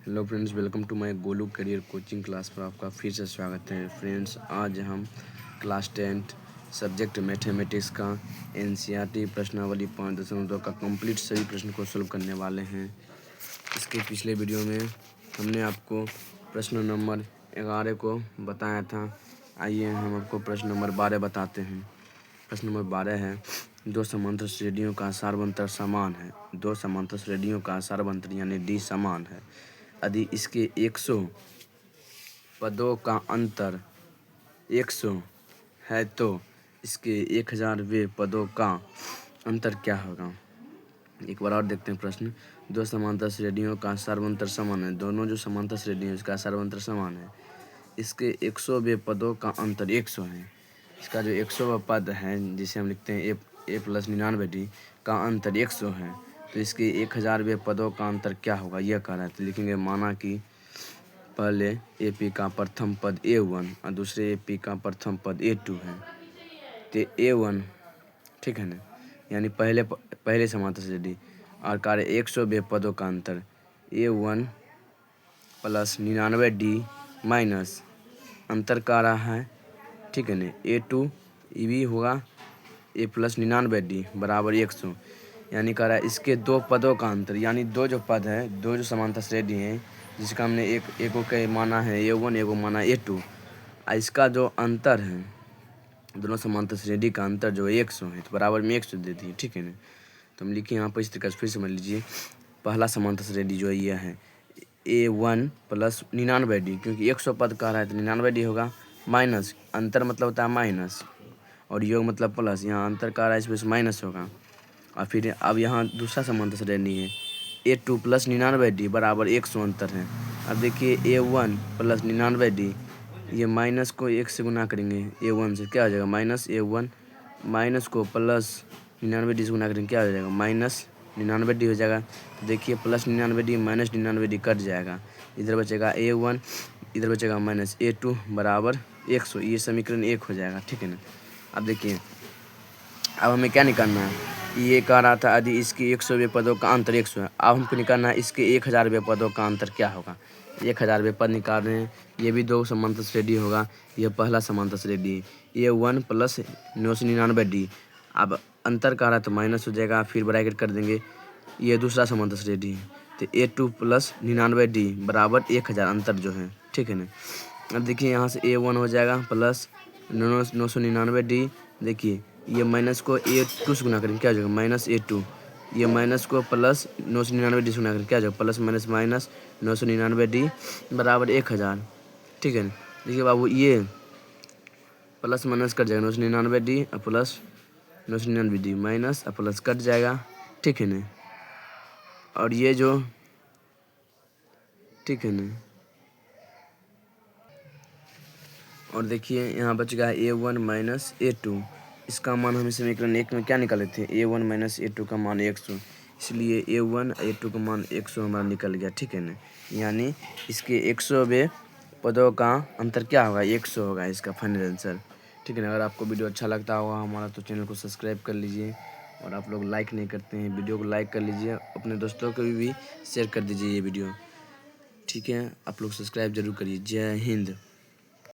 Hello friends, welcome to my Golu career coaching class पर आपका फिर से स्वागत है। फ्रेंड्स, आज हम क्लास 10 सब्जेक्ट मैथमेटिक्स का एनसीईआरटी प्रश्नावली 5.2 का कंप्लीट सभी प्रश्न को सोल्व करने वाले हैं। इसके पिछले वीडियो में हमने आपको प्रश्न नंबर 11 को बताया था। आइए हम आपको प्रश्न नंबर 12 बताते हैं। प्रश्न नंबर 12 है, दो समांतर श्रेणियों का सारवंतर समान है। दो समांतर श्रेणियों का सारवंतर यानी डी समान है। यदि इसके 100 पदों का अंतर 100 है तो इसके 1000वें पदों का अंतर क्या होगा। एक बार और देखते हैं प्रश्न। दो समांतर श्रेणियों का सारवंतर समान है। दोनों जो समांतर श्रेणी है उसका सारवंतर समान है। इसके 100वें पदों का अंतर 100 है। इसका जो 100वां पद है जिसे हम लिखते हैं ए प्लस 99d का अंतर 100 है, तो इसके 1000वें पदों का अंतर क्या होगा यह कह रहा है। तो लिखेंगे माना कि पहले AP का प्रथम पद A1 और दूसरे AP का प्रथम पद A2 है। तो A1 ठीक है ना, यानी पहले समांतर श्रेणी और कार्य 100वें पदों का अंतर A1 प्लस 99d माइनस अंतर का रहा है, ठीक है ना, A2 ये भी होगा A प्लस 99d बराबर 100, यानी कह रहा है इसके दो पदों का अंतर, यानी दो जो पद है, दो जो समांतर श्रेणी है जिसका हमने एक को माना है A1, एक को माना A2, इसका जो अंतर है दोनों समांतर श्रेणी का अंतर जो 100 है तो बराबर में 100 दे दिए, ठीक है ना। तो हम लिखिए यहाँ पर इस तरीके से, फिर समझ लीजिए। पहला समांतर श्रेणी जो है यह है A1 प्लस 99d, क्योंकि 100 पद कह रहा है तो 99d होगा, माइनस अंतर मतलब होता है माइनस और योग मतलब प्लस, यहाँ अंतर कह रहा है इसमें माइनस होगा। और फिर अब यहाँ दूसरा समांतर श्रेणी है A2 प्लस 99d बराबर 100 अंतर है। अब देखिए A1 प्लस 99d, ये माइनस को 1 से गुना करेंगे A1 से, क्या हो जाएगा माइनस A1, माइनस को प्लस 99d से गुना करेंगे क्या हो जाएगा माइनस 99d हो जाएगा। तो देखिए plus 99d minus 99d cut जाएगा, इधर बचेगा A1, इधर बचेगा माइनस A2 बराबर 100, ये समीकरण 1 हो जाएगा, ठीक है ना। अब देखिए अब हमें क्या निकालना है, ये कह रहा था यदि इसके 100वें पदों का अंतर 100 है। अब हमको निकालना है इसके 1000वें पदों का अंतर क्या होगा। 1000वें पद निकाल रहे हैं, ये भी दो समांतर श्रेणी होगा। यह पहला समांतर श्रेणी A1 प्लस 999d, अब अंतर कह रहा है तो माइनस हो जाएगा, फिर ब्रैकेट कर देंगे। ये दूसरा समांतर श्रेणी है तो A2 प्लस 99d बराबर 1000 अंतर जो है, ठीक है ना। अब देखिए यहाँ से A1 हो जाएगा प्लस 999d, देखिए ये माइनस को A2 से गुना करेंगे क्या हो जाएगा माइनस A2, ये माइनस को प्लस 999d से गुना करेंगे क्या हो जाएगा प्लस माइनस माइनस 999d बराबर 1000, ठीक है ना। देखिए बाबू ये प्लस माइनस कट जाएगा, 999d और प्लस 999d माइनस और प्लस कट जाएगा, ठीक है ना। और ये जो, ठीक है ना, और देखिए यहाँ बच गया A1 माइनस A2, इसका मान हम समीकरण 1 में क्या निकाले थे, A1 माइनस A2 का मान 100, इसलिए A1 A2 का मान 100 हमारा निकल गया, ठीक है ना। यानी इसके 100वें पदों का अंतर क्या होगा 100 होगा इसका फाइनल आंसर, ठीक है ना। अगर आपको वीडियो अच्छा लगता होगा हमारा तो चैनल को सब्सक्राइब कर लीजिए, और आप लोग लाइक नहीं करते हैं वीडियो को लाइक कर लीजिए, अपने दोस्तों को भी शेयर कर दीजिए ये वीडियो, ठीक है। आप लोग सब्सक्राइब जरूर करिए। जय हिंद।